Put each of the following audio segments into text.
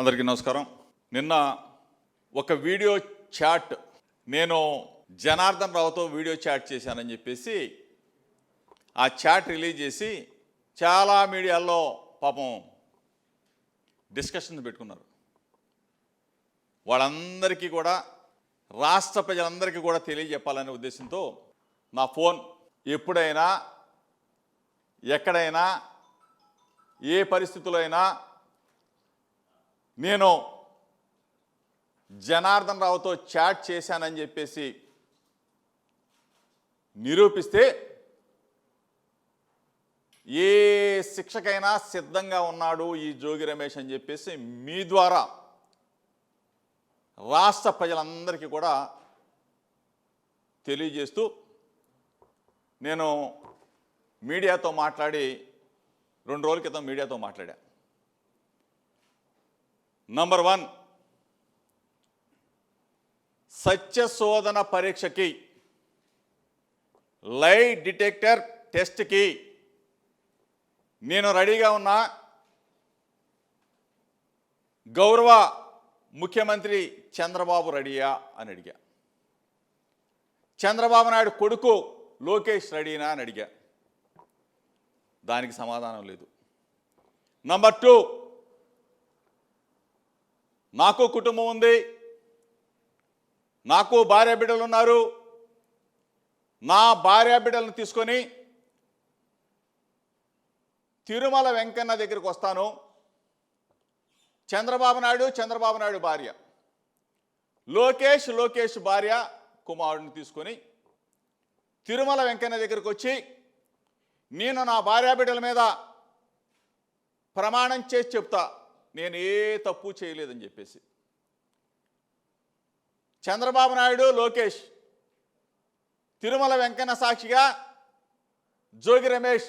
అందరికీ నమస్కారం. నిన్న ఒక వీడియో చాట్ నేను జనార్దన్ రావుతో వీడియో చాట్ చేశానని చెప్పేసి ఆ చాట్ రిలీజ్ చేసి చాలా మీడియాల్లో పాపం డిస్కషన్ పెట్టుకున్నారు. వాళ్ళందరికీ కూడా రాష్ట్ర ప్రజలందరికీ కూడా తెలియజెప్పాలనే ఉద్దేశంతో నా ఫోన్ ఎప్పుడైనా ఎక్కడైనా ఏ పరిస్థితుల్లో అయినా నేను జనార్దన్ రావుతో చాట్ చేశానని చెప్పేసి నిరూపిస్తే ఏ శిక్షకైనా సిద్ధంగా ఉన్నాడు ఈ జోగి రమేష్ అని చెప్పేసి మీ ద్వారా రాష్ట్ర ప్రజలందరికీ కూడా తెలియజేస్తూ నేను మీడియాతో మాట్లాడి 2 రోజుల క్రితం మీడియాతో మాట్లాడా. నంబర్ 1, సత్యశోధన పరీక్షకి లై డిటెక్టర్ టెస్ట్కి నేను రెడీగా ఉన్నా. గౌరవ ముఖ్యమంత్రి చంద్రబాబు రెడీయా అని అడిగా. చంద్రబాబు నాయుడు కొడుకు లోకేష్ రెడీనా అని అడిగా. దానికి సమాధానం లేదు. నంబర్ 2, నాకు కుటుంబం ఉంది, నాకు భార్య బిడ్డలు ఉన్నారు. నా భార్య బిడ్డలను తీసుకొని తిరుమల వెంకన్న దగ్గరికి వస్తాను. చంద్రబాబు నాయుడు భార్య, లోకేష్ భార్య కుమారుడిని తీసుకొని తిరుమల వెంకన్న దగ్గరికి వచ్చి నేను నా భార్య బిడ్డల మీద ప్రమాణం చేసి చెప్తా నేను ఏ తప్పు చేయలేదని చెప్పేసి. చంద్రబాబు నాయుడు లోకేష్ తిరుమల వెంకన్న సాక్షిగా జోగి రమేష్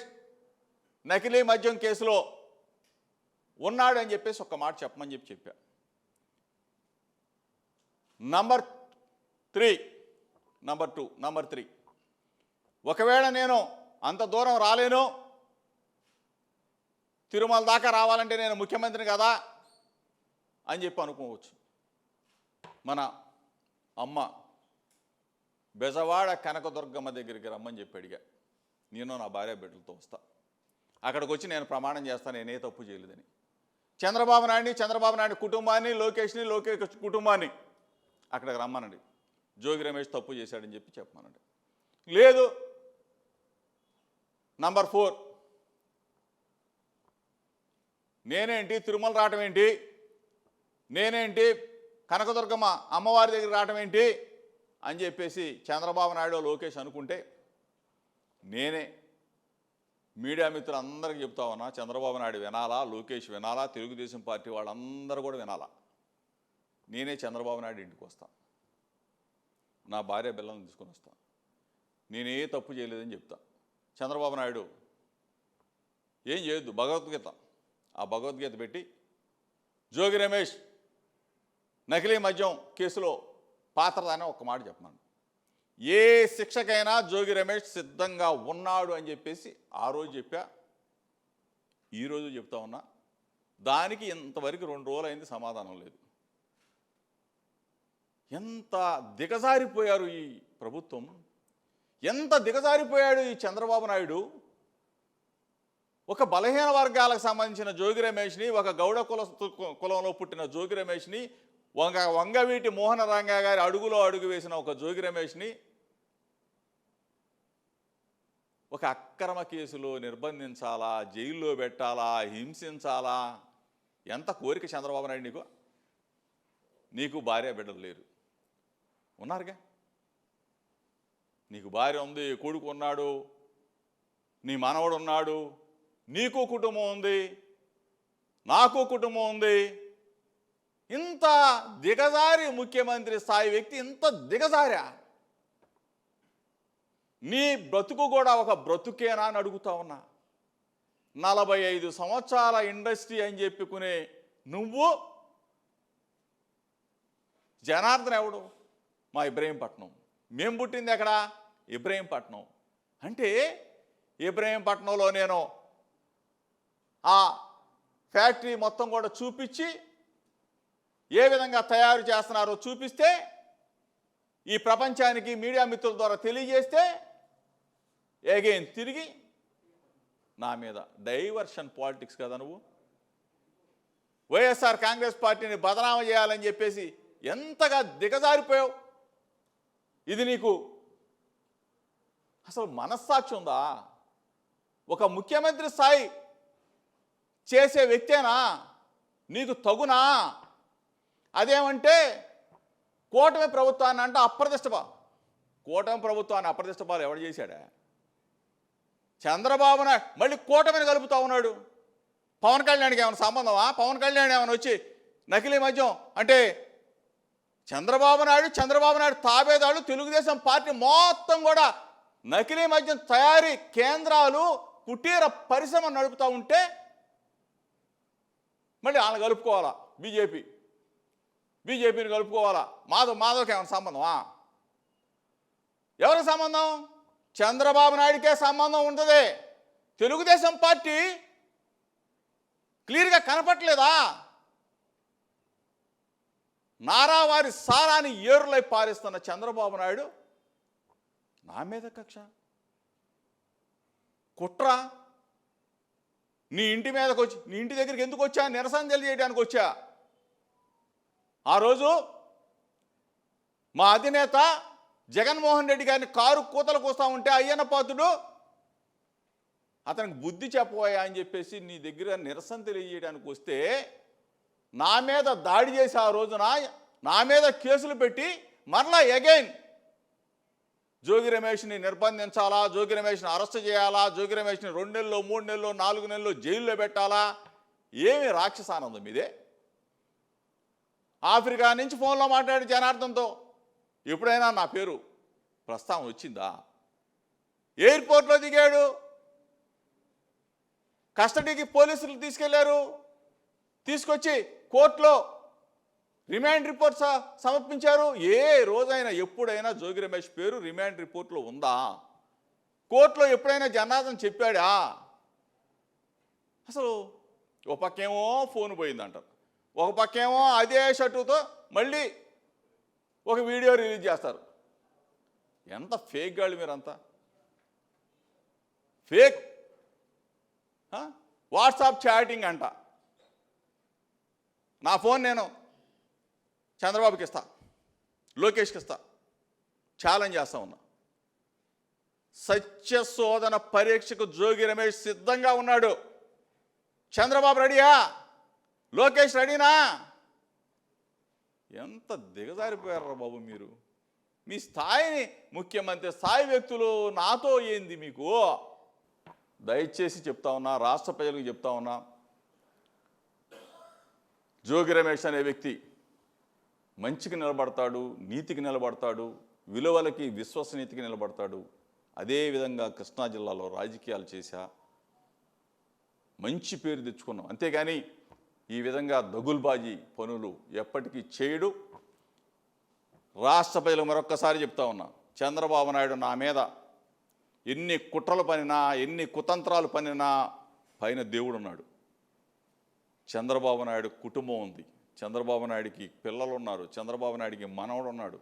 నకిలీ మద్యం కేసులో ఉన్నాడు అని చెప్పేసి ఒక మాట చెప్పమని చెప్పా. నంబర్ 3 ఒకవేళ నేను అంత దూరం రాలేను, తిరుమల దాకా రావాలంటే నేను ముఖ్యమంత్రిని కదా అని చెప్పి అనుకోవచ్చు. మన అమ్మ బెజవాడ కనకదుర్గమ్మ దగ్గరికి రమ్మని చెప్పి అడిగా. నేను నా భార్య బిడ్డలతో వస్తా, అక్కడికి వచ్చి నేను ప్రమాణం చేస్తాను నేనే తప్పు చేయలేదని. చంద్రబాబు నాయుడు కుటుంబాన్ని, లోకేష్ కుటుంబాన్ని అక్కడికి రమ్మనండి, జోగి రమేష్ తప్పు చేశాడని చెప్పి చెప్పమనండి. లేదు. నంబర్ 4, నేనేంటి తిరుమల రావటం ఏంటి, నేనేంటి కనకదుర్గమ్మ అమ్మవారి దగ్గర రావటం ఏంటి అని చెప్పేసి చంద్రబాబు నాయుడు లోకేష్ అనుకుంటే నేనే మీడియా మిత్రులందరికీ చెప్తా ఉన్నా, చంద్రబాబు నాయుడు వినాలా, లోకేష్ వినాలా, తెలుగుదేశం పార్టీ వాళ్ళందరూ కూడా వినాలా. నేనే చంద్రబాబు నాయుడు ఇంటికి వస్తాను, నా భార్య బిడ్డలను తీసుకొని వస్తాను, నేనే తప్పు చేయలేదని చెప్తా. చంద్రబాబు నాయుడు ఏం చేయొద్దు, ఆ భగవద్గీత పెట్టి జోగి రమేష్ నకిలీ మద్యం కేసులో పాత్రదాని ఒక మాట చెప్పమను. ఏ శిక్షకైనా జోగి రమేష్ సిద్ధంగా ఉన్నాడు అని చెప్పేసి ఆ రోజు చెప్పా, ఈరోజు చెప్తా ఉన్నా. దానికి ఇంతవరకు 2 రోజులు అయింది, సమాధానం లేదు. ఎంత దిగజారిపోయారు ఈ ప్రభుత్వం, ఎంత దిగజారిపోయాడు ఈ చంద్రబాబు నాయుడు. ఒక బలహీన వర్గాలకు సంబంధించిన జోగి రమేష్ని, ఒక గౌడ కులంలో పుట్టిన జోగి రమేష్ని, వంగవీటి మోహన రంగా గారి అడుగులో అడుగు వేసిన ఒక జోగి రమేష్ని ఒక అక్రమ కేసులో నిర్బంధించాలా, జైల్లో పెట్టాలా, హింసించాలా? ఎంత కోరిక చంద్రబాబు నాయుడు నీకు భార్య బిడ్డలు లేరు, ఉన్నారుగా. నీకు భార్య ఉంది, కొడుకు ఉన్నాడు, నీ మనవడు ఉన్నాడు, నీకు కుటుంబం ఉంది, నాకు కుటుంబం ఉంది. ఇంత దిగజారి ముఖ్యమంత్రి స్థాయి వ్యక్తి ఇంత దిగజారా? నీ బ్రతుకు కూడా ఒక బ్రతుకేనా అని అడుగుతా ఉన్నా. 45 సంవత్సరాల ఇండస్ట్రీ అని చెప్పుకునే నువ్వు, జనార్దన్ ఎవడు? మా ఇబ్రహీంపట్నం. మేము పుట్టింది ఎక్కడ? ఇబ్రహీంపట్నం. అంటే ఇబ్రహీంపట్నంలో నేను ఆ ఫ్యాక్టరీ మొత్తం కూడా చూపించి ఏ విధంగా తయారు చేస్తున్నారో చూపిస్తే, ఈ ప్రపంచానికి మీడియా మిత్రుల ద్వారా తెలియజేస్తే, అగైన్ తిరిగి నా మీద డైవర్షన్ పాలిటిక్స్ కదా నువ్వు. వైఎస్ఆర్ కాంగ్రెస్ పార్టీని బదనామా చేయాలని చెప్పేసి ఎంతగా దిగజారిపోయావు. ఇది నీకు అసలు మనస్సాక్షి ఉందా? ఒక ముఖ్యమంత్రి స్థాయి చేసే వ్యక్తేనా? నీకు తగునా? అదేమంటే కూటమి ప్రభుత్వాన్ని అంటే కూటమి ప్రభుత్వాన్ని అప్రతిష్టపాలు ఎవడు చేశాడా? చంద్రబాబు నాయుడు మళ్ళీ కూటమిని కలుపుతా ఉన్నాడు. పవన్ కళ్యాణ్కి ఏమైనా సంబంధమా? పవన్ కళ్యాణ్ ఏమైనా వచ్చి నకిలీ మద్యం అంటే చంద్రబాబు నాయుడు తాబేదాళ్ళు తెలుగుదేశం పార్టీ మొత్తం కూడా నకిలీ మద్యం తయారీ కేంద్రాలు, కుటీర పరిశ్రమ నడుపుతూ ఉంటే మళ్ళీ వాళ్ళని కలుపుకోవాలా? బీజేపీని కలుపుకోవాలా? మాధవ్కి ఏమైనా సంబంధమా? ఎవరికి సంబంధం? చంద్రబాబు నాయుడికే సంబంధం ఉంటుంది. తెలుగుదేశం పార్టీ క్లియర్గా కనపట్లేదా? నారావారి సారాన్ని ఏరులై పారిస్తున్న చంద్రబాబు నాయుడు నా మీద కక్ష, కుట్ర. నీ ఇంటి మీదకి వచ్చి, నీ ఇంటి దగ్గరికి ఎందుకు వచ్చా? నిరసన తెలియజేయడానికి వచ్చా. ఆ రోజు మా అధినేత జగన్మోహన్ రెడ్డి గారిని కారు కూతలు కూస్తా ఉంటే అయ్యన్న పాత్రుడు అతనికి బుద్ధి చెప్పబోయా అని చెప్పేసి నీ దగ్గర నిరసన తెలియజేయడానికి వస్తే నా మీద దాడి చేసి ఆ రోజున నా మీద కేసులు పెట్టి మరలా అగైన్ జోగి రమేష్ని నిర్బంధించాలా, జోగి రమేష్ని అరెస్ట్ చేయాలా, జోగి రమేష్ని 2 నెలలు 3 నెలలు 4 నెలలు జైల్లో పెట్టాలా? ఏమి రాక్షసానందం ఇదే? ఆఫ్రికా నుంచి ఫోన్లో మాట్లాడి జనార్దన్తో ఎప్పుడైనా నా పేరు ప్రస్తావన వచ్చిందా? ఎయిర్పోర్ట్లో దిగాడు, కస్టడీకి పోలీసులు తీసుకెళ్లారు, తీసుకొచ్చి కోర్టులో రిమాండ్ రిపోర్ట్ సమర్పించారు. ఏ రోజైనా ఎప్పుడైనా జోగి రమేష్ పేరు రిమాండ్ రిపోర్ట్లో ఉందా? కోర్టులో ఎప్పుడైనా జనార్దన్ చెప్పాడా? అసలు ఒక పక్కేమో ఫోన్ పోయిందంటారు, ఒక పక్కేమో అదే షర్టుతో మళ్ళీ ఒక వీడియో రిలీజ్ చేస్తారు. ఎంత ఫేక్ గాళ్ళు మీరంతా, ఫేక్ వాట్సాప్ చాటింగ్ అంట. నా ఫోన్ నేను చంద్రబాబుకి ఇస్తా, లోకేష్కి ఇస్తా, ఛాలెంజ్ చేస్తా ఉన్నా. సత్య శోధన పరీక్షకు జోగి రమేష్ సిద్ధంగా ఉన్నాడు. చంద్రబాబు రెడీయా? లోకేష్ రెడీనా? ఎంత దిగజారిపోయారా బాబు మీరు. మీ స్థాయిని, ముఖ్యమంత్రి స్థాయి వ్యక్తులు నాతో ఏంది మీకు? దయచేసి చెప్తా ఉన్నా, రాష్ట్ర ప్రజలకు చెప్తా ఉన్నా, జోగి రమేష్ అనే వ్యక్తి మంచికి నిలబడతాడు, నీతికి నిలబడతాడు, విలువలకి విశ్వసనీయతకి నిలబడతాడు. అదేవిధంగా కృష్ణా జిల్లాలో రాజకీయాలు చేశా, మంచి పేరు తెచ్చుకున్నాం. అంతేగాని ఈ విధంగా దగుల్బాజీ పనులు ఎప్పటికీ చేయడు. రాష్ట్ర ప్రజలకు మరొక్కసారి చెప్తా ఉన్నా, చంద్రబాబు నాయుడు నా మీద ఎన్ని కుట్రలు పనినా, ఎన్ని కుతంత్రాలు పనినా పైన దేవుడు ఉన్నాడు. చంద్రబాబు నాయుడు కుటుంబం ఉంది, చంద్రబాబు నాయుడికి పిల్లలు ఉన్నారు, చంద్రబాబు నాయుడికి మనవడు ఉన్నాడు.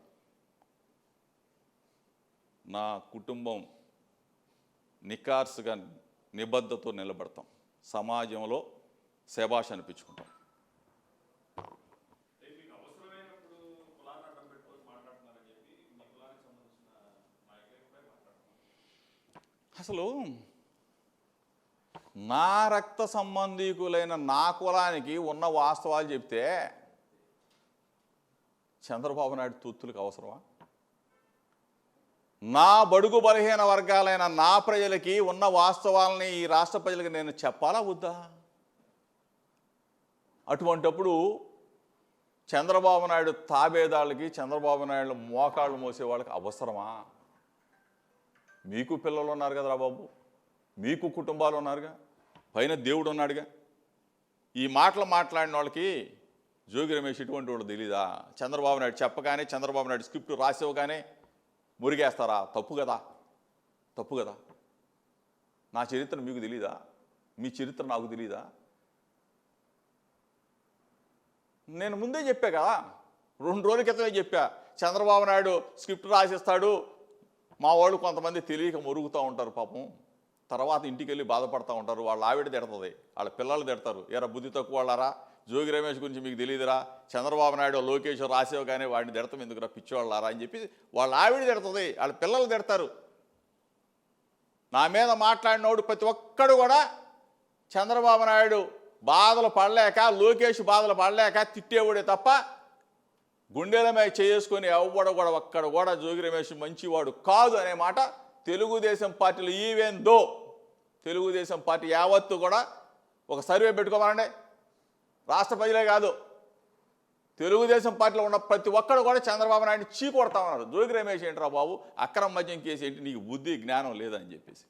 నా కుటుంబం నికార్సుగా నిబద్ధతతో నిలబడతాం, సమాజంలో శభాష్ అనిపించుకుంటాం. అసలు నా రక్త సంబంధీకులైన నా కులానికి ఉన్న వాస్తవాలు చెప్తే చంద్రబాబు నాయుడు తూత్తులకు అవసరమా? నా బడుగు బలహీన వర్గాలైన నా ప్రజలకి ఉన్న వాస్తవాలని ఈ రాష్ట్ర ప్రజలకు నేను చెప్పాలా వద్దా? అటువంటప్పుడు చంద్రబాబు నాయుడు తాబేదాళ్ళకి, చంద్రబాబు నాయుడు మోకాళ్ళు మోసేవాళ్ళకి అవసరమా? మీకు పిల్లలు ఉన్నారు కదరా బాబు, మీకు కుటుంబాలు ఉన్నారుగా, పైన దేవుడు ఉన్నాడుగా. ఈ మాటలు మాట్లాడిన వాళ్ళకి జోగి రమేష్ ఇటువంటి వాళ్ళు తెలీదా? చంద్రబాబు నాయుడు చెప్పగానే, చంద్రబాబు నాయుడు స్క్రిప్ట్ రాసివ్వగానే మురిగేస్తారా? తప్పు కదా, తప్పు కదా. నా చరిత్ర మీకు తెలీదా? మీ చరిత్ర నాకు తెలీదా? నేను ముందే చెప్పా కదా, 2 రోజుల క్రితమే చెప్పా. చంద్రబాబు నాయుడు స్క్రిప్ట్ రాసిస్తాడు, మా వాళ్ళు కొంతమంది తెలియక మురుగుతూ ఉంటారు పాపం, తర్వాత ఇంటికి వెళ్ళి బాధపడుతూ ఉంటారు, వాళ్ళ ఆవిడ తిడుతుంది, వాళ్ళ పిల్లలు తిడతారు, ఏరా బుద్ధి తక్కువ వాళ్ళారా, జోగి రమేష్ గురించి మీకు తెలియదురా, చంద్రబాబు నాయుడు లోకేష్ రాసేవు కానీ వాడిని తిడతాం ఎందుకురా పిచ్చివాళ్ళారా అని చెప్పి వాళ్ళ ఆవిడ తిడుతుంది, వాళ్ళ పిల్లలు తిడతారు. నా మీద మాట్లాడినోడు ప్రతి ఒక్కడు కూడా చంద్రబాబు నాయుడు బాధలు పడలేక, లోకేష్ బాధలు పడలేక తిట్టేవాడే తప్ప గుండెల మీద చేసుకొని ఎవ్వడు కూడా ఒక్కడు కూడా జోగి రమేష్ మంచివాడు కాదు అనే మాట తెలుగుదేశం పార్టీలో, ఈవెన్ దో తెలుగుదేశం పార్టీ యావత్తు కూడా ఒక సర్వే పెట్టుకోవాలండి. రాష్ట్ర ప్రజలే కాదు, తెలుగుదేశం పార్టీలో ఉన్న ప్రతి ఒక్కడు కూడా చంద్రబాబు నాయుడిని చీకొడతా ఉన్నారు. జోగి రమేష్ ఏంట్రా బాబు, అక్రమ మద్యం కేసు ఏంటి, నీకు బుద్ధి జ్ఞానం లేదని చెప్పేసి.